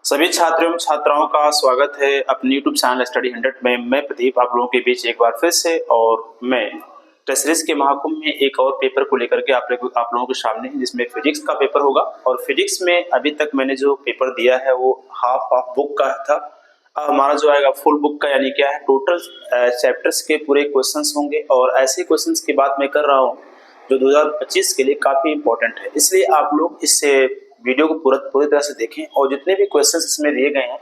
सभी छात्रों एवं छात्राओं का स्वागत है अपने YouTube चैनल स्टडी 100 में। मैं प्रदीप आप लोगों के बीच एक बार फिर से, और मैं टेस्ट सीरीज के महाकुंभ में एक और पेपर को लेकर के आप लोगों के सामने है, जिसमें फिजिक्स का पेपर होगा। और फिजिक्स में अभी तक मैंने जो पेपर दिया है वो हाफ बुक का था। अब हमारा जो आएगा फुल बुक का, यानी क्या है, टोटल चैप्टर्स के पूरे क्वेश्चंस होंगे। और ऐसे क्वेश्चंस की बात मैं कर रहा हूँ जो 2025 के लिए काफी इंपॉर्टेंट है, इसलिए आप लोग इससे वीडियो को पूरी तरह से देखें और जितने भी क्वेश्चंस इसमें दिए गए हैं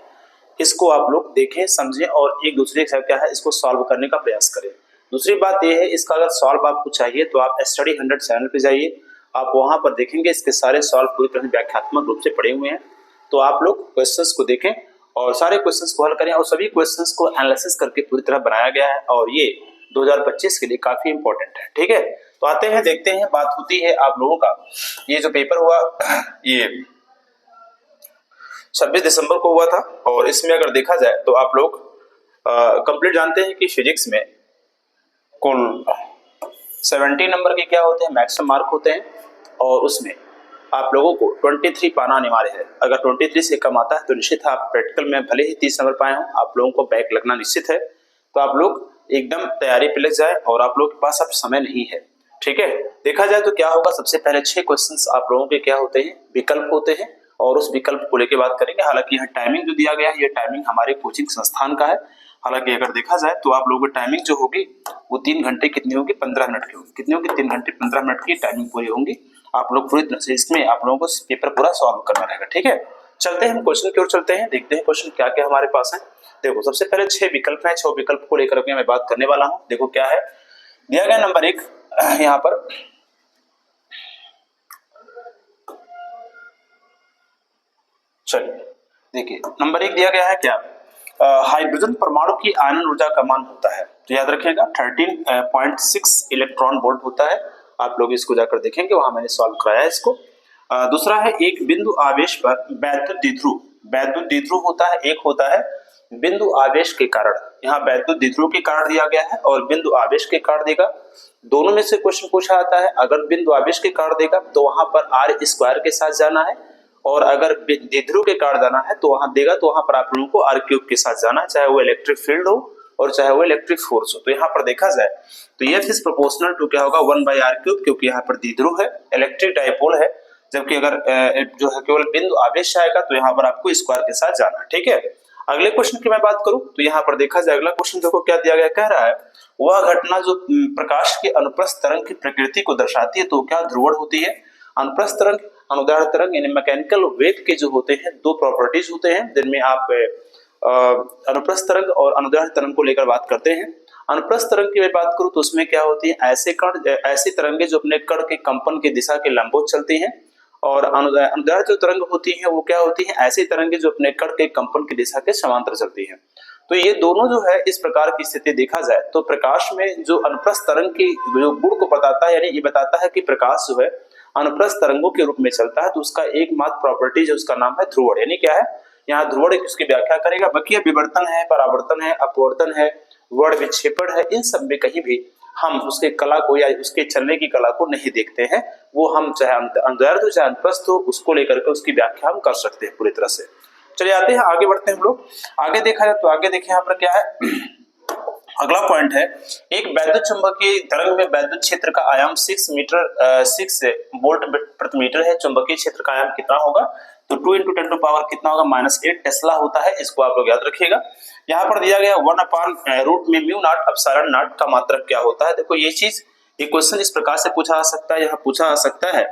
इसको आप लोग देखें, समझें और एक दूसरे के साथ क्या है इसको सॉल्व करने का प्रयास करें। दूसरी बात यह है, इसका अगर सॉल्व आपको चाहिए तो आप स्टडी 100 चैनल पे जाइए, आप वहां पर देखेंगे इसके सारे सॉल्व पूरी तरह से व्याख्यात्मक रूप से पड़े हुए हैं। तो आप लोग क्वेश्चंस को देखें और सारे क्वेश्चंस को हल करें, और सभी क्वेश्चंस को एनालिसिस करके पूरी तरह बनाया गया है और ये 2025 के लिए काफी इंपॉर्टेंट है। ठीक है, तो आते हैं, देखते हैं, बात होती है आप लोगों का ये जो पेपर हुआ ये 26 दिसंबर को हुआ था। और इसमें अगर देखा जाए तो आप लोग कंप्लीट जानते हैं कि फिजिक्स में कुल 70 नंबर के क्या होते हैं, मैक्सिमम मार्क होते हैं, और उसमें आप लोगों को 23 पाना अनिवार्य है। अगर 23 से कम आता है तो निश्चित है आप प्रैक्टिकल में भले ही 30 नंबर पाए हों, आप लोगों को बैक लगना निश्चित है। तो आप लोग एकदम तैयारी पे लग जाए और आप लोगों के पास अब समय नहीं है। ठीक है, देखा जाए तो क्या होगा, सबसे पहले 6 क्वेश्चंस आप लोगों के क्या होते हैं, विकल्प होते हैं, और उस विकल्प को लेकर बात करेंगे। हालांकि यह टाइमिंग जो दिया गया है ये टाइमिंग हमारे कोचिंग संस्थान का है। हालांकि अगर देखा जाए तो आप लोगों की टाइमिंग जो होगी वो 3 घंटे कितनी होगी, 15 मिनट की होगी। कितनी होगी, 3 घंटे 15 मिनट की टाइमिंग पूरी होंगी। आप लोग पूरी तरह से इसमें आप लोगों को पेपर पूरा सॉल्व करना रहेगा। ठीक है, चलते हैं हम क्वेश्चन की ओर चलते हैं, देखते हैं क्वेश्चन क्या क्या हमारे पास है। देखो, सबसे पहले 6 विकल्प है, 6 विकल्प को लेकर के मैं बात करने वाला हूँ। देखो क्या है दिया गया, नंबर 1 यहाँ पर चलिए देखिए, नंबर 1 दिया गया है क्या, हाइड्रोजन परमाणु की आयनन ऊर्जा का मान होता है, तो याद रखिएगा 13.6 इलेक्ट्रॉन वोल्ट होता है। आप लोग इसको जाकर देखेंगे, वहां मैंने सॉल्व कराया है इसको। दूसरा है, एक बिंदु आवेश पर वैद्युत द्विध्रुव होता है, एक होता है बिंदु आवेश के कारण। यहाँ वैद्युत द्विध्रुव के कारण दिया गया है और बिंदु आवेश के कारण देगा, दोनों में से क्वेश्चन पूछा जाता है। अगर बिंदु आवेश के कारण देगा तो वहां पर आर स्क्वायर के साथ जाना है, और अगर द्विध्रुव के कारण जाना है तो वहां देगा तो वहां पर आप लोगों को आर क्यूब के साथ जाना है, चाहे वो इलेक्ट्रिक फील्ड हो और चाहे वो इलेक्ट्रिक फोर्स हो। तो यहाँ पर देखा जाए तो ये इज प्रोपोर्शनल टू क्या होगा, 1/r क्यूब, क्योंकि यहाँ पर द्विध्रुव है, इलेक्ट्रिक डाइपोल है। जबकि अगर जो है केवल बिंदु आवेश आएगा तो यहाँ पर आपको स्क्वायर के साथ जाना है। ठीक है, अगले क्वेश्चन की मैं बात करूं तो यहाँ पर देखा जाए अगला क्वेश्चन देखो क्या दिया गया, कह रहा है वह घटना जो प्रकाश के अनुप्रस्थ तरंग की प्रकृति को दर्शाती है तो क्या ध्रुवण होती है। अनुप्रस्थ तरंग, अनुदैर्ध्य तरंग यानी मैकेनिकल वेव के जो होते हैं 2 प्रॉपर्टीज होते हैं, जिनमें आप अनुप्रस्थ तरंग और अनुदैर्ध्य तरंग को लेकर बात करते हैं। अनुप्रस्थ तरंग की मैं बात करूं तो उसमें क्या होती है, ऐसी तरंगे जो अपने कण के कंपन की दिशा के लंबवत चलती हैं, और अनुदैर्ध्य जो तरंग होती है वो क्या होती है, ऐसी तरंगे जो अपने कण के कंपन की दिशा के समांतर चलती हैं। तो ये दोनों जो है इस प्रकार की स्थिति देखा जाए तो प्रकाश में जो अनुप्रस्थ तरंग की जो गुण को बताता है, यानी ये बताता है कि प्रकाश जो है अनुप्रस्थ तरंगों के रूप में चलता है, तो उसका एकमात्र प्रॉपर्टी जो उसका नाम है ध्रुवण, यानी क्या है, यहाँ ध्रुवण उसकी व्याख्या करेगा। बाकी विवर्तन है, परावर्तन है, अपवर्तन है, वर्ण विक्षेपण है, इन सब में कहीं भी हम उसके कला को या उसके चलने की कला को नहीं देखते हैं। वो हम चाहे अनुदैर्ध्य हो चाहे अनुप्रस्थ हो, उसको लेकर के उसकी व्याख्या हम कर सकते हैं पूरी तरह से। चलिए आते हैं, आगे बढ़ते हैं हम लोग। आगे देखा जाए तो आगे देखिए यहाँ पर क्या है, अगला पॉइंट है, एक वैद्युत चुंबकीय तरंग में वैद्युत क्षेत्र का आयाम 6 वोल्ट प्रति मीटर है। चुंबकीय क्षेत्र का आयाम कितना होगा, तो 2 × 10⁻⁻ कितना होगा, -8 टेस्ला होता है। इसको आप लोग याद रखिएगा। यहाँ पर दिया गया 1/√में μ0 अपसारण नॉट का मात्रक क्या होता है। देखो ये चीज, ये क्वेश्चन इस प्रकार से पूछा जा सकता है, यहाँ पूछा जा सकता है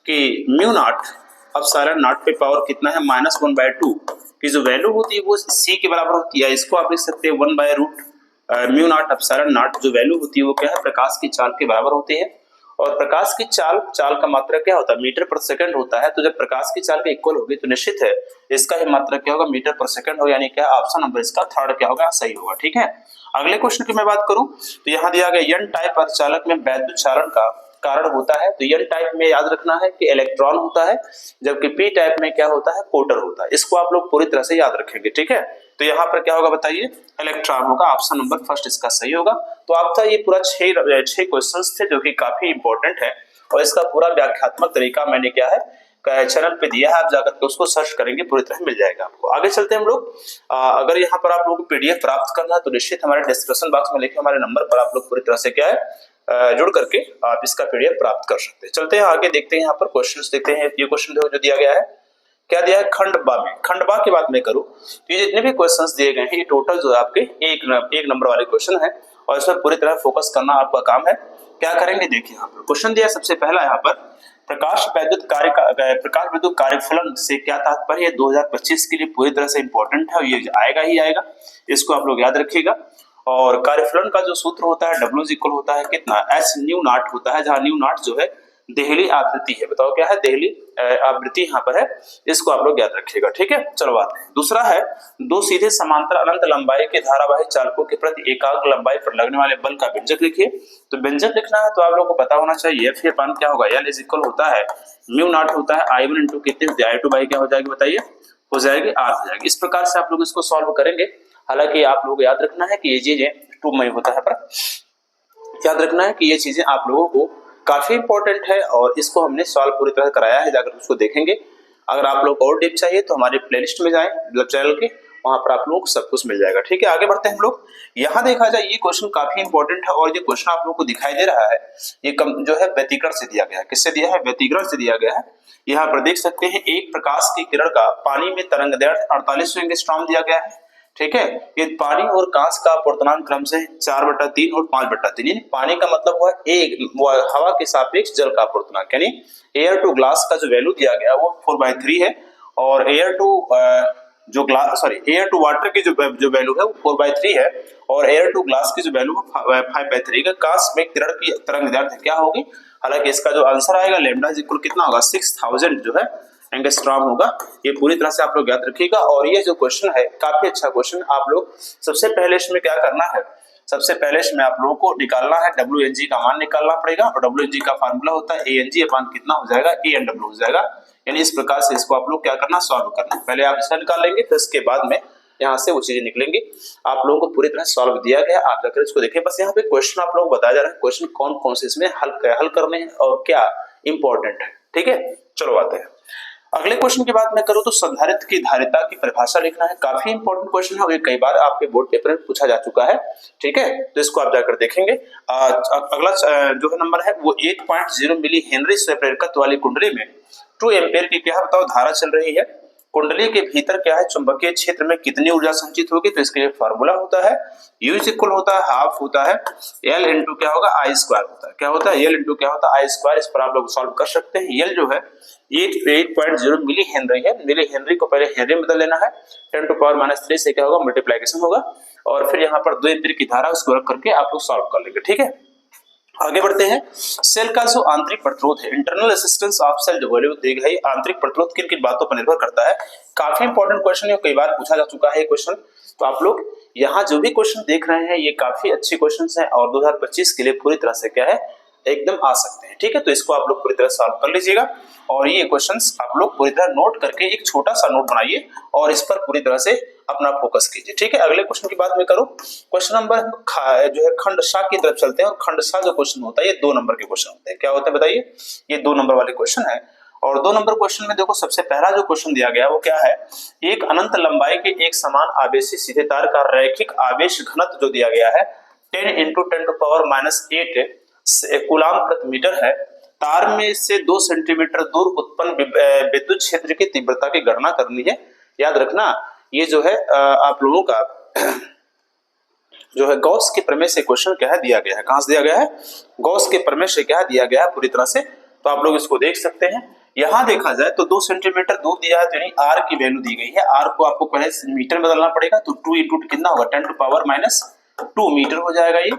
कि μ0 अपसारण नॉट पे पावर कितना है, -1/2 की जो वैल्यू होती है वो c के बराबर होती है। इसको आप लिख सकते हैं 1/√μ0 अपसारण नॉट जो वैल्यू होती है वो क्या है, प्रकाश की चाल के बराबर होती है। और प्रकाश की चाल का मात्रा क्या होता है, मीटर पर सेकंड होता है। तो जब प्रकाश की चाल के इक्वल होगी तो निश्चित है इसका ही मात्रा क्या होगा, मीटर पर सेकंड हो, यानी क्या ऑप्शन नंबर इसका थर्ड क्या होगा, सही होगा। ठीक है, अगले क्वेश्चन की मैं बात करूं तो यहाँ दिया गया n टाइप अर्धचालक में वैद्युत चालन का कारण होता है। तो n टाइप में याद रखना है कि इलेक्ट्रॉन होता है, जबकि p टाइप में क्या होता है, प्रोटॉन होता है। इसको आप लोग पूरी तरह से याद रखेंगे। ठीक है, तो यहाँ पर क्या होगा बताइए, इलेक्ट्रॉन होगा, ऑप्शन नंबर फर्स्ट इसका सही होगा। तो आपका ये पूरा 6 क्वेश्चंस थे जो कि काफी इंपॉर्टेंट है, और इसका पूरा व्याख्यात्मक तरीका मैंने क्या है चैनल पे दिया है, आप जाकर के उसको सर्च करेंगे पूरी तरह मिल जाएगा आपको। आगे चलते हैं हम लोग। अगर यहाँ पर आप लोगों को पीडीएफ प्राप्त करना है तो निश्चित हमारे डिस्क्रिप्शन बॉक्स में लिखे हमारे नंबर पर आप लोग पूरी तरह से क्या है जुड़ करके आप इसका पीडीएफ प्राप्त कर सकते हैं। चलते हैं आगे, देखते हैं यहाँ पर क्वेश्चन देखते हैं। ये क्वेश्चन जो दिया गया है, क्या दिया है, खंड बा में। खंड बा की बात मैं करूं तो ये जितने भी क्वेश्चंस दिए गए हैं ये टोटल जो है आपके एक नंबर वाले क्वेश्चन है और इसमें पूरी तरह फोकस करना आपका काम है। क्या करेंगे, देखिए यहाँ पर क्वेश्चन दिया सबसे पहला यहाँ पर, प्रकाश विद्युत कार्यफलन से क्या तात्पर्य है। 2025 के लिए पूरी तरह से इंपॉर्टेंट है और ये आएगा ही आएगा, इसको आप लोग याद रखिएगा। और कार्यफलन का जो सूत्र होता है W इक्वल होता है कितना, एच न्यू नॉट होता है, जहाँ न्यू नॉट जो है देहली आवृत्ति है। बताओ क्या है, देहली आवृत्ति यहाँ पर है, इसको आप लोग याद रखिएगा। ठीक है, चलो बात है। दूसरा है, दो सीधे समांतर अनंत लंबाई के धारावाही चालकों के प्रति एकाग्र लंबाई पर लगने वाले बल का व्यंजक लिखिए। तो व्यंजक लिखना है तो आप लोग को पता होना चाहिए, फिर पान क्या होगा, L इज इक्वल होता है म्यू नॉट होता है I1 इंटू कितने I2 बाई क्या हो जाएगी बताइए, हो जाएगी R हो जाएगी। इस प्रकार से आप लोग इसको सॉल्व करेंगे। हालांकि आप लोग याद रखना है कि ये चीजें 2 में होता है, पर याद रखना है कि ये चीजें आप लोगों को काफी इंपॉर्टेंट है और इसको हमने सॉल्व पूरी तरह कराया है, जाकर उसको देखेंगे। अगर आप लोग और डीप चाहिए तो हमारे प्लेलिस्ट में जाएं मतलब चैनल के, वहां पर आप लोगों को सब कुछ मिल जाएगा। ठीक है, आगे बढ़ते हैं हम लोग। यहाँ देखा जाए ये क्वेश्चन काफी इंपॉर्टेंट है और ये क्वेश्चन आप लोग को दिखाई दे रहा है, ये जो है व्यतिकरण से दिया गया है। किससे दिया है, व्यतिकरण से दिया गया है। यहाँ पर देख सकते हैं, एक प्रकाश की किरण का पानी में तरंग दैर्ध्य 48 एंगस्ट्रॉम दिया गया है। ठीक है, ये पानी और कांच का अपवर्तनांक क्रम से 4/3 और 5/3, यानी पानी का मतलब हुआ एक हवा के सापेक्ष जल का अपवर्तनांक, यानी एयर टू ग्लास का जो वैल्यू दिया गया वो 4/3 है और एयर टू वाटर की जो वैल्यू है वो 4/3 है और एयर टू ग्लास की जो वैल्यू है 5/3 का। कांच में किरण की तरंग दैर्ध्य क्या होगी, हालांकि इसका जो आंसर आएगा लैम्डा इक्वल कितना होगा, 6000 जो है एंगस्ट्रॉम होगा। ये पूरी तरह से आप लोग याद रखिएगा। और ये जो क्वेश्चन है काफी अच्छा क्वेश्चन। आप लोग सबसे पहले इसमें क्या करना है, सबसे पहले इसमें आप लोगों को निकालना है WNG का मान निकालना पड़ेगा और WNG का फार्मूला होता है ANG अपान कितना हो जाएगा, ANW हो जाएगा। यानी इस प्रकार से इसको आप लोग क्या करना, सॉल्व करना। पहले आप इसका निकाल लेंगे, फिर इसके बाद में यहाँ से वो चीजें निकलेंगी। आप लोगों को पूरी तरह सॉल्व दिया गया, आप जाकर इसको देखिए। बस यहाँ पे क्वेश्चन आप लोग बताया जा रहा है, क्वेश्चन कौन कौन से इसमें हल करने हैं और क्या इंपॉर्टेंट है। ठीक है, चलो आते हैं अगले क्वेश्चन की बात मैं करूं तो संधारित्र की धारिता की परिभाषा लिखना है। काफी इंपॉर्टेंट क्वेश्चन है और ये कई बार आपके बोर्ड पेपर में पूछा जा चुका है। ठीक है, तो इसको आप जाकर देखेंगे। अगला जो है नंबर है वो 8.0 मिली हेनरी स्वप्रेरकत्व वाली कुंडली में 2 एम्पेयर की क्या बताओ धारा चल रही है। कुंडली के भीतर क्या है, चुंबकीय क्षेत्र में कितनी ऊर्जा संचित होगी, तो इसके लिए फार्मूला होता है U इक्वल होता है हाफ होता है L इंटू क्या होगा I स्क्वायर होता है। क्या होता है, L इंटू क्या होता है I स्क्वायर। इस पर आप लोग सॉल्व कर सकते हैं। L जो है 8.0 मिली हेनरी है। मिली हेनरी को पहले हेनरी में बदल लेना है, 10⁻³ से क्या होगा मल्टीप्लिकेशन होगा और फिर यहाँ पर 2 एम्पीयर की धारा उसको रख करके आप लोग सॉल्व कर लेंगे। ठीक है, आगे बढ़ते हैं। सेल का जो आंतरिक प्रतिरोध है, इंटरनल रेजिस्टेंस ऑफ सेल जो वैल्यू दी गई, आंतरिक प्रतिरोध किन किन बातों पर निर्भर करता है। काफी इंपॉर्टेंट क्वेश्चन है, कई बार पूछा जा चुका है क्वेश्चन। तो आप लोग यहाँ जो भी क्वेश्चन देख रहे हैं ये काफी अच्छे क्वेश्चन हैं और 2025 के लिए पूरी तरह से क्या है एकदम आ सकते हैं। ठीक है, तो इसको आप लोग पूरी तरह सॉल्व कर लीजिएगा और ये क्वेश्चंस आप लोग पूरी तरह नोट करके एक छोटा सा नोट बनाइए और इस पर पूरी तरह से अपना फोकस कीजिए। ठीक है, अगले क्वेश्चन की बात मैं करूं, क्वेश्चन नंबर जो है खंड सा की तरफ चलते हैं और खंड सा जो क्वेश्चन होता है ये 2 नंबर के क्वेश्चन होते हैं। क्या होते हैं बताइए, ये 2 नंबर वाले क्वेश्चन है और 2 नंबर क्वेश्चन में देखो सबसे पहला जो क्वेश्चन दिया गया वो क्या है, एक अनंत लंबाई के एक समान आवेशी सीधे तार का रैखिक आवेश घनत्व जो दिया गया है 10 × 10⁻⁸ कूलाम प्रति मीटर है। तार में से 2 सेंटीमीटर दूर उत्पन्न विद्युत क्षेत्र की तीव्रता की गणना करनी है। याद रखना ये जो है आप लोगों का जो है गॉस के प्रमेय से क्वेश्चन क्या है दिया गया है। कहां से दिया गया है, गॉस के प्रमेय से क्या दिया गया है पूरी तरह से। तो आप लोग इसको देख सकते हैं। यहां देखा जाए तो 2 सेंटीमीटर दूर दिया है, तो यानी R की वैल्यू दी गई है। R को आपको पहले मीटर में बदलना पड़ेगा, तो 2 × कितना होगा 10⁻² मीटर हो जाएगा ये।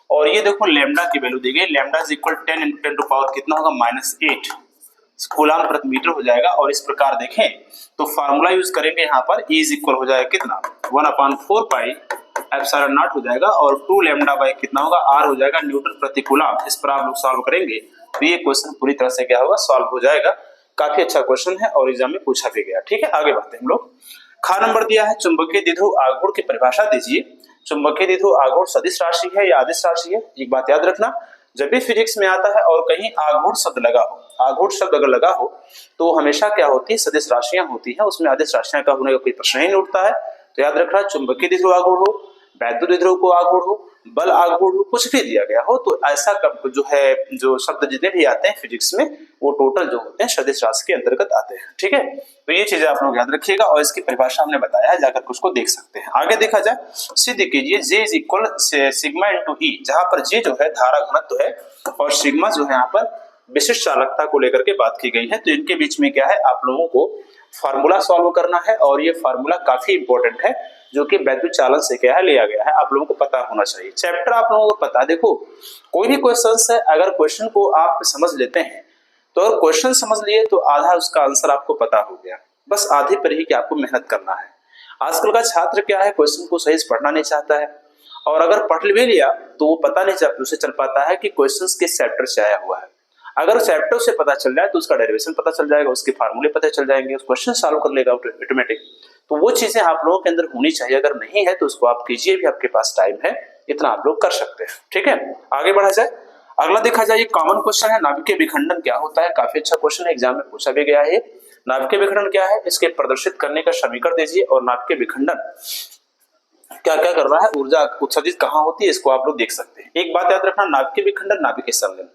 और ये देखो लैम्डा की वैल्यू दी गई, लैम्डा इज इक्वल 10 × 10⁻³ कितना होगा -8 कूलाम प्रति मीटर हो जाएगा। और इस प्रकार देखें तो फार्मूला यूज करेंगे यहाँ पर E इज इक्वल हो जाएगा कितना 1/4 पाई एप्सिलॉन नॉट हो जाएगा और 2 लैम्डा बाई कितना होगा R हो जाएगा न्यूटन प्रति कूलाम। इस पर आप लोग सॉल्व करेंगे तो ये क्वेश्चन पूरी तरह से क्या होगा सॉल्व हो जाएगा। काफी अच्छा क्वेश्चन है और एग्जाम में पूछा भी गया। ठीक है, आगे बढ़ते हैं हम लोग। खा नंबर दिया है चुंबकीय द्विध्रुव आघूर्ण की परिभाषा दीजिए। चुंबकीय द्विध्रुव आघूर्ण सदिश राशि है या अदिश राशि है, एक बात याद रखना, जब भी फिजिक्स में आता है और कहीं आघूर्ण शब्द लगा हो, आघूर्ण शब्द अगर लगा हो तो हमेशा क्या होती है, सदिश राशियां होती हैं, उसमें अदिश राशियां का होने का कोई प्रश्न ही नहीं उठता है। तो याद रखना, चुंबकीय द्विध्रुव आघूर्ण हो, वैद्युत द्विध्रुव को आघूर्ण हो, बल आघूर्ण हो, कुछ भी दिया गया हो, तो ऐसा जो है जो शब्द जितने भी आते हैं फिजिक्स में वो टोटल जो होते हैं सदिश राशि के अंतर्गत आते हैं। ठीक है, तो ये चीजें आप लोग याद रखिएगा और इसकी परिभाषा हमने बताया है, जाकर उसको देख सकते हैं। आगे देखा जाए, सिद्ध कीजिए J is equal sigma into E, जहां पर J जो है धारा घनत्व है और सिग्मा जो है यहाँ पर विशिष्ट चालकता को लेकर के बात की गई है। तो इनके बीच में क्या है, आप लोगों को फार्मूला सॉल्व करना है और ये फार्मूला काफी इंपॉर्टेंट है, जो कि वैद्युत चालन से क्या है लिया गया है, आप लोगों को पता होना चाहिए। चैप्टर आप लोगों को पता है, देखो कोई भी क्वेश्चन है, अगर क्वेश्चन को आप समझ लेते हैं तो अगर क्वेश्चन समझ लिए तो आधा उसका आंसर आपको पता हो गया, बस आधे पर ही कि आपको मेहनत करना है। आजकल का छात्र क्या है, क्वेश्चन को सही से पढ़ना नहीं चाहता है, और अगर पढ़ भी लिया तो वो पता नहीं उसे चल पाता है कि क्वेश्चन किस चैप्टर से आया हुआ है। अगर चैप्टर से पता चल जाए तो उसका डेरिवेशन पता चल जाएगा, उसके फार्मूले पता चल जाएंगे, उस क्वेश्चन सॉल्व कर लेगा ऑटोमेटिक। तो वो चीजें आप लोगों के अंदर होनी चाहिए, अगर नहीं है तो उसको आप कीजिए, भी आपके पास टाइम है, इतना आप लोग कर सकते हैं। ठीक है, आगे बढ़ा जाए। अगला देखा जाए, कॉमन क्वेश्चन है, नाभिकीय विखंडन क्या होता है। काफी अच्छा क्वेश्चन है, एग्जाम में पूछा भी गया है। नाभिकीय विखंडन क्या है, इसके प्रदर्शित करने का समीकरण दीजिए, और नाभिकीय विखंडन क्या क्या कर रहा है, ऊर्जा उत्सर्जित कहाँ होती है, इसको आप लोग देख सकते हैं। एक बात याद रखना, नाभिकीय विखंडन, नाभिकीय संलयन।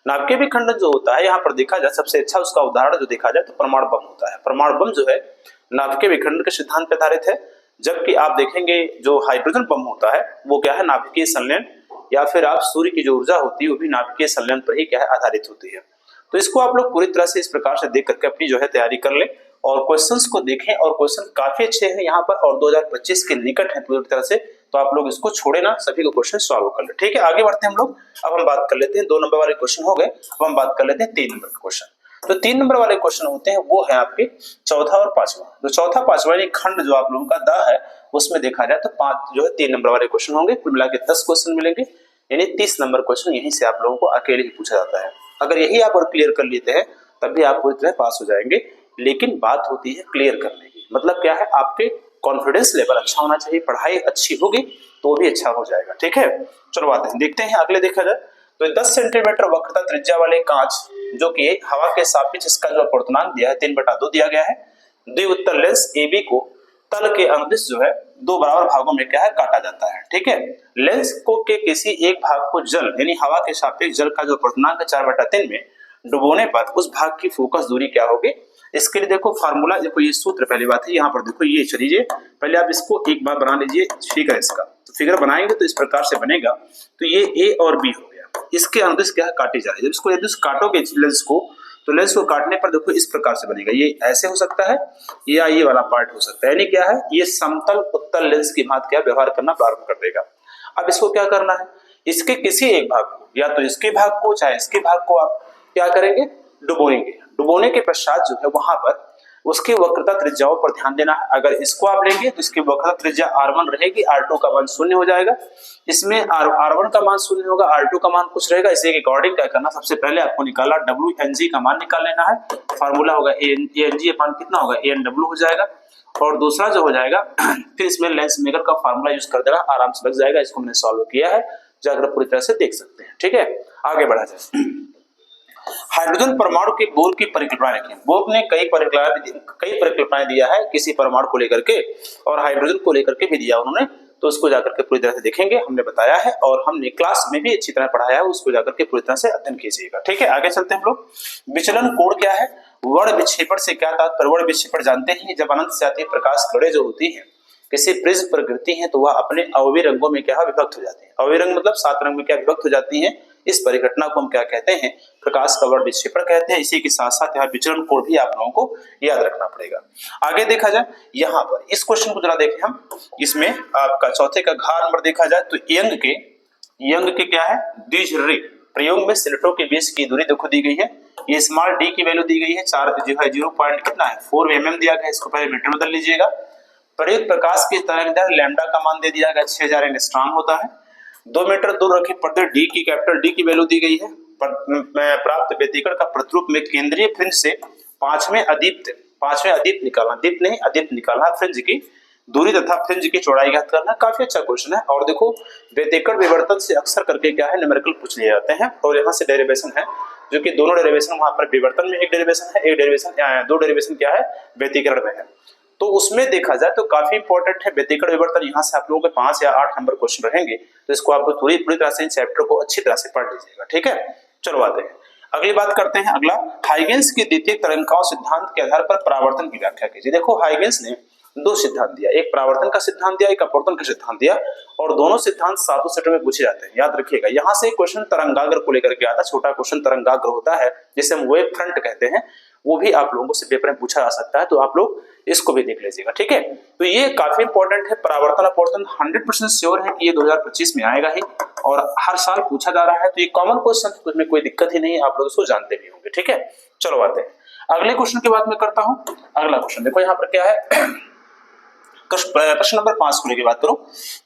नाभिकीय विखंडन जो होता है, यहाँ पर देखा जाए सबसे अच्छा उसका उदाहरण जो देखा जाए तो परमाणु बम होता है। परमाणु बम जो है नाभिकीय विखंडन के सिद्धांत पर आधारित है, जबकि आप देखेंगे जो हाइड्रोजन बम होता है वो क्या है, नाभिकीय संलयन, या फिर आप सूर्य की जो ऊर्जा होती है वो भी नाभिकीय संलयन पर ही क्या है आधारित होती है। तो इसको आप लोग पूरी तरह से इस प्रकार से देख करके अपनी जो है तैयारी कर ले और क्वेश्चंस को देखें, और क्वेश्चन काफी अच्छे हैं यहाँ पर और 2025 के निकट है पूरी तरह से, तो आप लोग इसको छोड़े ना, सभी को क्वेश्चन सॉल्व कर ले। ठीक है, आगे बढ़ते हैं हम लोग। अब हम बात कर लेते हैं 2 नंबर वाले क्वेश्चन हो गए, अब हम बात कर लेते हैं 3 नंबर के क्वेश्चन। तो 3 नंबर वाले क्वेश्चन होते हैं वो है आपके चौथा और पांचवा। जो चौथा पांचवा यानी खंड जो आप लोगों का द है, उसमें देखा जाए तो 5 जो है 3 नंबर वाले क्वेश्चन होंगे, कुल मिला के 10 क्वेश्चन मिलेंगे, यानी 30 नंबर क्वेश्चन यहीं से आप लोगों को अकेले ही पूछा जाता है। अगर यही आप और क्लियर कर लेते हैं तब भी आप पूरी तरह पास हो जाएंगे, लेकिन बात होती है क्लियर करने की। मतलब क्या है, आपके कॉन्फिडेंस लेवल अच्छा होना चाहिए, पढ़ाई अच्छी होगी तो भी अच्छा हो जाएगा। ठीक है, चलो आते हैं, देखते हैं अगले। देखा जाए तो 10 सेंटीमीटर वक्रता त्रिज्या वाले कांच, जो कि हवा के सापेक्ष इसका जो अपूर्णांक दिया है 3/2 दिया गया है, द्विउत्तर लेंस AB को तल के अनुदिश जो है 2 बराबर भागों में क्या है काटा जाता है। ठीक है, लेंस को के किसी एक भाग को जल यानी हवा के सापेक्ष जल का जो अपूर्णांक 4/3 में डुबोने पर उस भाग की फोकस दूरी क्या होगी। इसके लिए देखो फार्मूला, देखो ये सूत्र, पहली बात है यहाँ पर देखो, ये चलिए पहले आप इसको एक बार बना लीजिए फिगर इसका। तो फिगर बनाएंगे तो इस प्रकार से बनेगा, तो ये A और B हो गया, इसके अनुदिश क्या है काटी जा रही है। जब इसको यदि काटोगे लेंस को, तो लेंस को काटने पर देखो इस प्रकार से बनेगा, ये ऐसे हो सकता है या ये वाला पार्ट हो सकता है, यानी क्या है, ये समतल उत्तल लेंस की भांति क्या व्यवहार करना प्रारंभ कर देगा। अब इसको क्या करना है, इसके किसी एक भाग को, या तो इसके भाग को चाहे इसके भाग को आप क्या करेंगे, डुबोएंगे। डुबोने के पश्चात जो है वहां पर उसकी वक्रता त्रिज्याओं पर ध्यान देना है। अगर इसको आप लेंगे तो इसकी वक्रता त्रिज्या R1 रहेगी, R2 का मान 0 हो जाएगा, इसमें R1 का मान 0 होगा, R2 का मान कुछ रहेगा। इसी के अकॉर्डिंग क्या करना, सबसे पहले आपको निकाला WNG का मान निकाल लेना है, फार्मूला होगा ANG मान कितना होगा, ANW हो जाएगा, और दूसरा जो हो जाएगा फिर इसमें लेंस मेकर का फार्मूला यूज कर देना, आराम से लग जाएगा। इसको मैंने सॉल्व किया है, जाकर पूरी तरह से देख सकते हैं। ठीक है, आगे बढ़ा जाए। हाइड्रोजन परमाणु के बोर की परिकल्पना रखी। बोर ने कई परिकल्पनाएं दिया है किसी परमाणु को लेकर के, और हाइड्रोजन को लेकर के भी दिया उन्होंने, तो उसको जाकर के पूरी तरह से देखेंगे, हमने बताया है और हमने क्लास में भी अच्छी तरह पढ़ाया है, उसको जाकर के पूरी तरह से अध्ययन कीजिएगा। ठीक है, आगे चलते हैं हम लोग। विचलन कोण क्या है, वर्ण विक्षेपण से क्या तात्पर्य। वर्ण विक्षेपण जानते हैं, जब अनंत से आती प्रकाश किरणें जो होती है किसी प्रिज्म पर गिरती हैं तो वह अपने अवयवी रंगों में क्या विभक्त हो जाती है। अवयवी रंग मतलब 7 रंग में क्या विभक्त हो जाती है। इस परिघटना को हम क्या कहते हैं, प्रकाश का वर्ण विक्षेपण कहते हैं। इसी के साथ साथ यहाँ विचलन कोण भी आप लोगों को याद रखना पड़ेगा। आगे देखा जाए, यहाँ पर इस क्वेश्चन को जरा देखें हम, इसमें आपका चौथे का घ नंबर देखा जाए तो यंग के क्या है, द्विध्रुवी प्रयोग में स्लेटों के बीच की दूरी देखो दी गई है। ये स्मॉल d की वैल्यू दी गई है 0 पॉइंट कितना है 4 mm दिया गया, इसको पहले मीटर बदल लीजिएगा। प्रयुक्त प्रकाश की तरंगदैर्घ्य लैम्डा का मान दे दिया गया 6000 एंगस्ट्रॉम होता है। 2 मीटर दूर रखी पर्दे d की, कैपिटल D की वैल्यू दी गई है। प्राप्त व्यतिकरण का प्रतिरूप में केंद्रीय फ्रिंज से पांचवें अदीप्त निकालना, दीप्त नहीं अदीप्त निकालना फ्रिंज की दूरी तथा फ्रिंज की चौड़ाई ज्ञात करना। काफी अच्छा क्वेश्चन है। और देखो व्यतिकरण विवर्तन से अक्सर करके क्या है न्यूमेरिकल पूछ लिए जाते हैं। और यहाँ से डेरिवेशन है जो कि दोनों डेरिवेशन वहां पर विवर्तन में एक डेरिवेशन है, एक डेरिवेशन दो डेरिवेशन क्या है व्यतिकरण में है। तो उसमें देखा जाए तो काफी इंपॉर्टेंट है व्यतिकरण विवर्तन। यहाँ से आप लोगों के 5 या 8 नंबर क्वेश्चन रहेंगे, तो इसको आप पूरी तरह से इन चैप्टर को अच्छी तरह से पढ़ लीजिएगा। ठीक है, चलो आते हैं अगली बात करते हैं। अगला हाइगेंस के द्वितीय तरंगाओं सिद्धांत के आधार पर परावर्तन की व्याख्या कीजिए। देखो हाइगेंस ने दो सिद्धांत दिया, एक परावर्तन का सिद्धांत दिया, एक अपवर्तन का सिद्धांत दिया, और दोनों सिद्धांत सातों सेटों में पूछे जाते हैं। याद रखिएगा, यहाँ से क्वेश्चन तरंगाग्र को लेकर के आता, छोटा क्वेश्चन तरंगाग्र होता है जिसे हम वेव फ्रंट कहते हैं, वो भी आप लोगों से पेपर में पूछा जा सकता है, तो आप लोग इसको भी देख लीजिएगा। ठीक है, तो ये काफी इंपॉर्टेंट है। परावर्तन अपवर्तन 100% श्योर है कि ये 2025 में आएगा ही, और हर साल पूछा जा रहा है, तो ये कॉमन क्वेश्चन, उसमें कोई दिक्कत ही नहीं है, आप लोग इसको जानते भी होंगे। ठीक है, चलो आते हैं अगले क्वेश्चन की बात मैं करता हूं। अगला क्वेश्चन देखो यहाँ पर क्या है, प्रश्न नंबर 5 को लेकर बात करो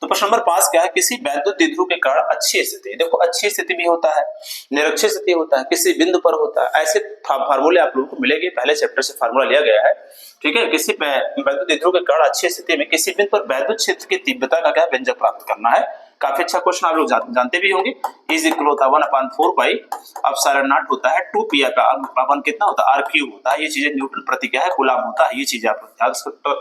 तो प्रश्न नंबर 5 क्या है, किसी वैद्युत द्विध्रुव के कारण अच्छी स्थिति, देखो अच्छी स्थिति भी होता है, निरक्षीय स्थिति होता है, किसी बिंदु पर होता है, ऐसे फार्मूले आप लोगों को मिलेंगे, पहले चैप्टर से फार्मूला लिया गया है। ठीक है, किसी वैद्युत द्विध्रुव के कारण अच्छी स्थिति में किसी बिंदु पर वैद्युत क्षेत्र की तीव्रता का क्या व्यंजक प्राप्त करना है। काफी अच्छा क्वेश्चन, आप लोग जानते भी होंगे। इज इक्वल होता है 1/4 पाई अपसारण नॉट होता है 2 पी का अपन कितना होता है r क्यूब होता है। ये चीजें न्यूटन प्रति क्या है कूलम होता है, ये चीजें आप लोग याद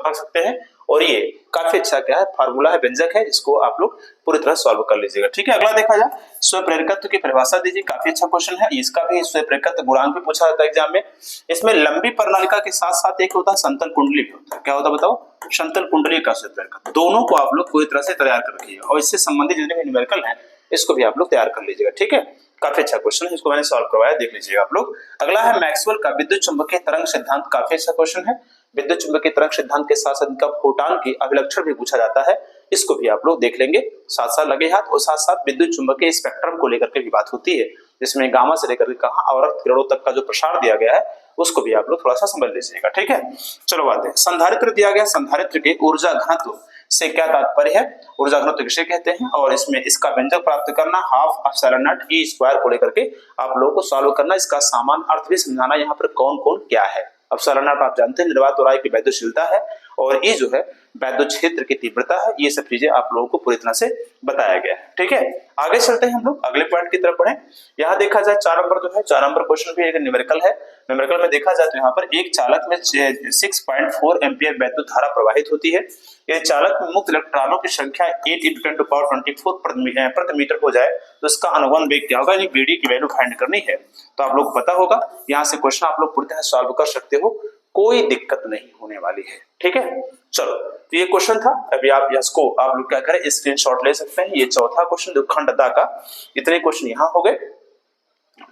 रख सकते हैं। और ये काफी अच्छा क्या है फार्मूला है, व्यंजक है, इसको आप लोग पूरी तरह सॉल्व कर लीजिएगा। ठीक है, अगला देखा जाए स्वप्रेरकत्व की परिभाषा दीजिए। काफी अच्छा क्वेश्चन है, इसका भी स्वप्रेरकत्व गुणांक भी पूछा जाता है एग्जाम में। इसमें लंबी प्रणालिका के साथ साथ एक होता है समतल कुंडली भी होता है। क्या होता है बताओ, समतल कुंडली का स्वप्रेरकत्व। दोनों को आप लोग पूरी तरह से तैयार कर रखिएगा, और इससे संबंधित जितने भी न्यूमेरिकल है इसको भी आप लोग तैयार कर लीजिएगा। ठीक है, काफी अच्छा क्वेश्चन है, इसको मैंने सॉल्व करवाया, देख लीजिएगा आप लोग। अगला है मैक्सवेल का विद्युत चुंबकीय तरंग सिद्धांत। काफी अच्छा क्वेश्चन है, विद्युत चुंबकीय तरंग सिद्धांत के साथ साथ इनका फोटॉन की अभिलक्षण भी पूछा जाता है, इसको भी आप लोग देख लेंगे साथ साथ लगे हाथ। और साथ साथ विद्युत चुंबकीय स्पेक्ट्रम को लेकर के भी बात होती है, जिसमें गामा से लेकर के कहां अवरक्त किरणों तक का जो प्रसार दिया गया है उसको भी आप लोग थोड़ा सा समझ लीजिएगा। ठीक है, चलो बात है संधारित्र दिया गया, संधारित्र के ऊर्जा घनत्व से क्या तात्पर्य है, ऊर्जा घनत्व किसे कहते हैं, और इसमें इसका व्यंजक प्राप्त करना, half epsilon not E square को लेकर के आप लोगों को सॉल्व करना, इसका सामान्य अर्थ भी समझाना, यहाँ पर कौन कौन क्या है। एप्सिलॉन नॉट आप जानते हैं निर्वात और आय की वैद्युतशीलता है, और ये जो है वैद्युत क्षेत्र की तीव्रता है। ये सब चीजें आप लोगों को पूरी तरह से बताया गया है। ठीक है, आगे चलते हैं हम लोग अगले पॉइंट की तरफ बढ़े। यहाँ देखा जाए 4 नंबर जो है, 4 नंबर क्वेश्चन भी एक न्यूमेरिकल है। न्यूमेरिकल में देखा जाए तो यहाँ पर एक चालक में 6.4 एम्पियर वैद्युत धारा प्रवाहित होती है। यदि चालक में मुक्त इलेक्ट्रॉनों की संख्या 8 × 10⁻24 प्रति मीटर हो जाए तो इसका अनुवन वेग क्या होगा, यानी बीडी की वैल्यू फाइंड करनी है। तो आप लोग पता होगा, यहाँ से क्वेश्चन आप लोग पूरी तरह सॉल्व कर सकते हो, कोई दिक्कत नहीं होने वाली है। ठीक है, चलो तो ये क्वेश्चन था। अभी आप इसको आप लोग क्या करें स्क्रीनशॉट ले सकते हैं। ये चौथा क्वेश्चन जो खंडता का, इतने क्वेश्चन यहाँ हो गए।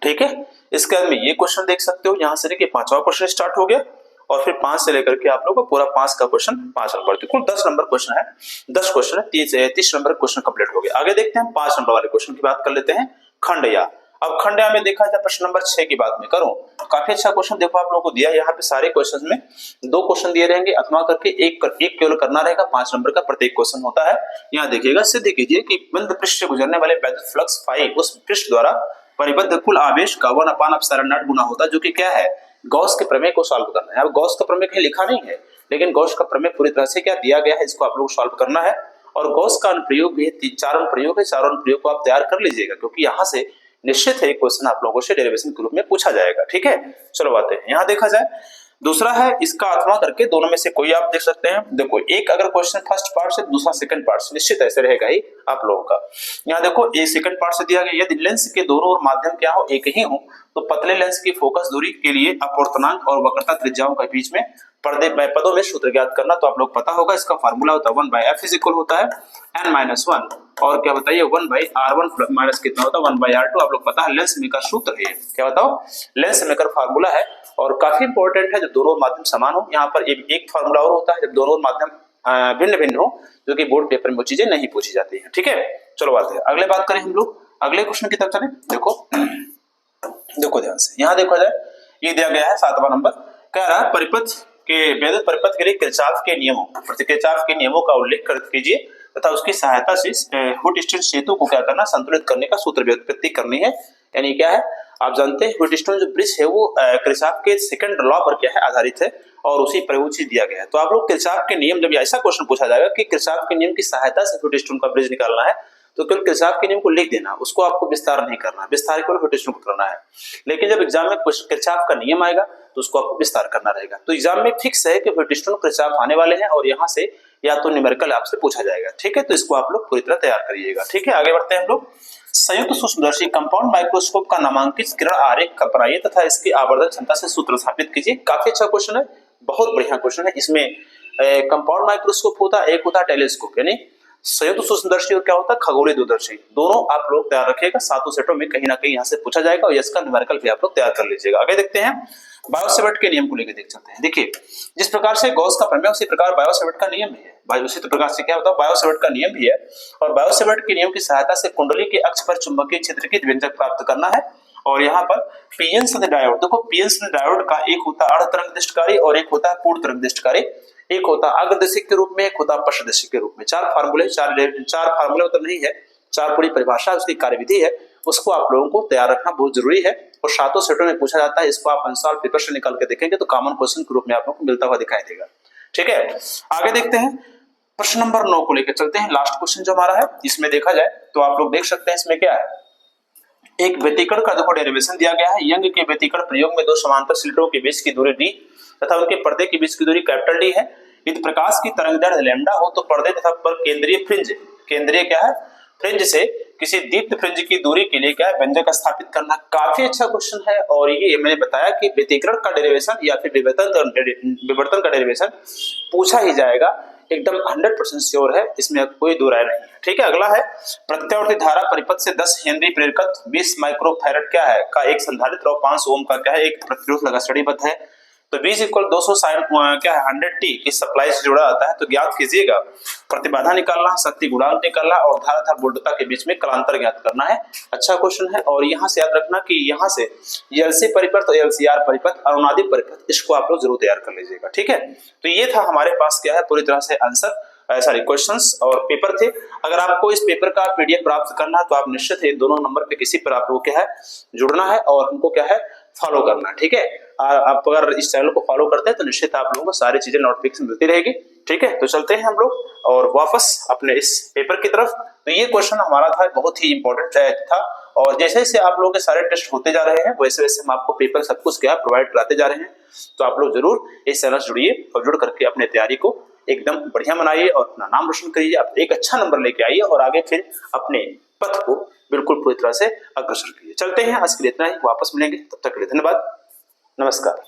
ठीक है, इसके बाद में ये क्वेश्चन देख सकते हो, यहाँ से लेके 5वां क्वेश्चन स्टार्ट हो गया, और फिर 5 से लेकर के आप लोग को पूरा 5 का क्वेश्चन 5 नंबर, तो कुल 10 नंबर क्वेश्चन है, 10 क्वेश्चन है, 30 नंबर क्वेश्चन कंप्लीट हो गया। आगे देखते हैं 5 नंबर वाले क्वेश्चन की बात कर लेते हैं, खंडया। अब खंडया में देखा जाए प्रश्न नंबर 6 की बात में करूं, काफी अच्छा क्वेश्चन देखो आप लोगों को दिया। यहाँ पे सारे क्वेश्चन में 2 क्वेश्चन दिए रहेंगे, अथवा करके एक केवल करना रहेगा, 5 नंबर का प्रत्येक क्वेश्चन होता है। यहाँ देखिएगा, सिद्ध कीजिए कि बंद पृष्ठ से गुजरने वाले वैद्युत फ्लक्स फाई उस पृष्ठ द्वारा परिबद्ध कुल आवेश का 1/ε0 गुना होता है, जो कि क्या है गॉस के प्रमेय को सॉल्व करना है। अब गॉस का प्रमेय कहीं लिखा नहीं है, लेकिन गॉस का प्रमेय पूरी तरह से क्या दिया गया है, इसको आप लोग सॉल्व करना है। और गॉस का अनुप्रयोग भी 4 अनुप्रयोग है, 4 अनुप्रयोग को आप तैयार कर लीजिएगा, क्योंकि यहाँ से निश्चित है क्वेश्चन आप लोगों से डेरिवेशन के रूप में पूछा जाएगा। ठीक है, चलो आते हैं यहाँ देखा जाए। दूसरा है इसका अथवा करके, दोनों में से कोई आप देख सकते हैं। देखो एक अगर क्वेश्चन फर्स्ट पार्ट से, दूसरा सेकंड पार्ट से, निश्चित ऐसे रहेगा ही आप लोगों का। यहाँ देखो ये सेकंड पार्ट से दिया गया, यदि लेंस के दोनों ओर माध्यम क्या हो एक ही हो, तो पतले लेंस की फोकस दूरी के लिए अपवर्तनांक और वक्रता त्रिज्याओं के बीच में पदों में सूत्र ज्ञात करना। तो आप लोग पता होगा, इसका फार्मूला होता है 1/f इज इक्वल होता है n-1, और क्या बताइए 1/r1 माइनस कितना होता है 1/r2। आप लोग पता है लेंस मेकर सूत्र है, क्या बताओ लेंस मेकर फार्मूला है, और काफी इंपॉर्टेंट है जब दोनों माध्यम समान हो। यहाँ पर एक फार्मूला और होता है जब दोनों माध्यम भिन्न भिन्न हो, जो कि बोर्ड पेपर में वो चीजें नहीं पूछी जाती है। ठीक है, चलो बात है अगले बात करें हम लोग, अगले क्वेश्चन की तरफ चले। देखो ध्यान से, यहाँ देखा जाए ये दिया गया है 7वां नंबर, कह रहा है परिपथ के वैद्युत परिपथ के लिए किरचॉफ के नियमों का उल्लेख कीजिए तथा उसकी सहायता से हुड स्टील सेतु को क्या करना, संतुलित करने का सूत्र व्युत्पत्ति करनी है। यानी क्या है, आप जानते हैं व्हीटस्टोन जो ब्रिज है वो किरचॉफ के सेकंड लॉ पर क्या है आधारित है और उसी पर वो चीज दिया गया है। तो आप लोग किरचॉफ के नियम, जब ऐसा क्वेश्चन पूछा जाएगा कि किरचॉफ के नियम की सहायता से व्हीटस्टोन का ब्रिज निकालना है, तो केवल किरचॉफ के नियम को लिख देना, उसको आपको विस्तार नहीं करना, विस्तार केवल व्हीटस्टोन को करना है। लेकिन जब एग्जाम में किरचॉफ का नियम आएगा तो उसको आपको विस्तार करना रहेगा। तो एग्जाम में फिक्स है कि व्हीटस्टोन किरचॉफ आने वाले हैं और यहाँ से या तो न्यूमेरिकल आपसे पूछा जाएगा। ठीक है, तो इसको आप लोग पूरी तरह तैयार करिएगा। ठीक है, आगे बढ़ते हैं हम लोग। संयुक्त सूक्ष्मदर्शी कंपाउंड माइक्रोस्कोप का नामांकित किरण आरेख बनाइए तथा इसकी आवर्धन क्षमता से सूत्र स्थापित कीजिए। काफी अच्छा क्वेश्चन है, बहुत बढ़िया क्वेश्चन है। इसमें कंपाउंड माइक्रोस्कोप होता है, एक होता है टेलीस्कोप, यानी संयुक्त सूक्ष्मदर्शी और क्या होता है खगोलीय दूरदर्शी। दोनों आप लोग तैयार रखिएगा, सातों सेटों में कहीं ना कहीं यहाँ से पूछा जाएगा और इसका न्यूमेरिकल भी आप लोग तैयार कर लीजिएगा। आगे देखते हैं, बायो-सेवर्ट के नियम को लेकर देख सकते हैं। देखिए, जिस प्रकार से गॉस का प्रमेय उसी प्रकार बायो-सेवर्ट का नियम भी है। उसी प्रकार से क्या होता है बायो-सेवर्ट का नियम भी है और बायो-सेवर्ट के नियम की सहायता से कुंडली के अक्ष पर चुंबकीय क्षेत्र की व्यंजक प्राप्त करना है। और यहाँ पर पीएन संधि डायोड, देखो पीएन संधि डायोड का एक होता है अर्ध तरंगदृष्टिकारी और एक होता है पूर्ण तरंगदृष्टिकारी, एक होता है अग्रदिशिक के रूप में, एक होता है पश्चदिशिक के रूप में। चार फार्मूले मतलब नहीं है, चार पूरी परिभाषा उसकी कार्यविधि है, उसको आप लोगों को तैयार रखना बहुत जरूरी है और सातों सेटों में पूछा जाता है। इसको आप अनसॉल्व पेपर से निकाल के देखेंगे तो कॉमन क्वेश्चन के रूप में आप लोगों को मिलता हुआ दिखाई देगा। ठीक है, आगे देखते हैं, प्रश्न नंबर 9 को लेकर चलते हैं। लास्ट क्वेश्चन जो हमारा है, इसमें देखा जाए तो आप लोग देख सकते हैं इसमें क्या है, एक व्यतिकरण का देखो डेरिवेशन दिया गया है। यंग के व्यतिकरण प्रयोग में दो समांतर सिलिंडरों के बीच की दूरी डी तथा उनके पर्दे के बीच की दूरी कैपिटल डी है। यदि प्रकाश की तरंगदैर्घ्य लैम्डा हो तो पर्दे तथा पर केंद्रीय फ्रिंज, केंद्रीय क्या है फ्रिंज से किसी दीप्त फ्रिंज की दूरी के लिए क्या है व्यंजक स्थापित करना। काफी अच्छा क्वेश्चन है और ये मैंने बताया कि व्यतिकरण का डेरिवेशन या फिर विवर्तन का डेरिवेशन पूछा ही जाएगा, एकदम 100% श्योर है, इसमें कोई दो राय नहीं है। ठीक है, अगला है प्रत्यावर्ती धारा परिपथ से 10 हेनरी प्रेरकत्व 20 माइक्रोफैरड क्या है का एक संधारित्र और 5 ओम का क्या है एक प्रतिरोध लगा श्रेणीबद्ध है। तो 20 इक्वल 260 क्या है 100T की सप्लाई से जुड़ा आता है। तो ज्ञात कीजिएगा, प्रतिबाधा निकालना, शक्ति गुणांक निकालना और धारा तथा वोल्टता के बीच में कलांतर ज्ञात करना है। अच्छा क्वेश्चन है और यहाँ से याद रखना कि यहाँ से एलसी परिपथ और एलसीआर परिपथ, अनुनादिक परिपथ, इसको आप लोग जरूर तैयार कर लीजिएगा। ठीक है, तो ये था हमारे पास क्या है पूरी तरह से आंसर सॉरी क्वेश्चंस और पेपर थे। अगर आपको इस पेपर का पीडीएफ प्राप्त करना है तो आप निश्चित है इन दोनों नंबर पे किसी पर आप लोग क्या है जुड़ना है और उनको क्या है फॉलो करना है। ठीक है, आप अगर इस चैनल को फॉलो करते हैं तो निश्चित आप लोगों को सारी चीजें नोटिफिकेशन मिलती रहेगी। ठीक है, तो चलते हैं हम लोग और वापस अपने इस पेपर की तरफ। तो ये क्वेश्चन हमारा था, बहुत ही इंपॉर्टेंट था और जैसे जैसे आप लोगों के सारे टेस्ट होते जा रहे हैं वैसे वैसे हम आपको पेपर सब कुछ क्या प्रोवाइड कराते जा रहे हैं। तो आप लोग जरूर इस चैनल से जुड़िए और जुड़ करके अपने तैयारी को एकदम बढ़िया बनाइए और अपना नाम रोशन करिए, आप एक अच्छा नंबर लेके आइए और आगे फिर अपने पथ को बिल्कुल पूरी तरह से अग्रसर कीजिए। चलते हैं, आज के लिए इतना ही, वापस मिलेंगे, तब तक के लिए धन्यवाद, नमस्कार।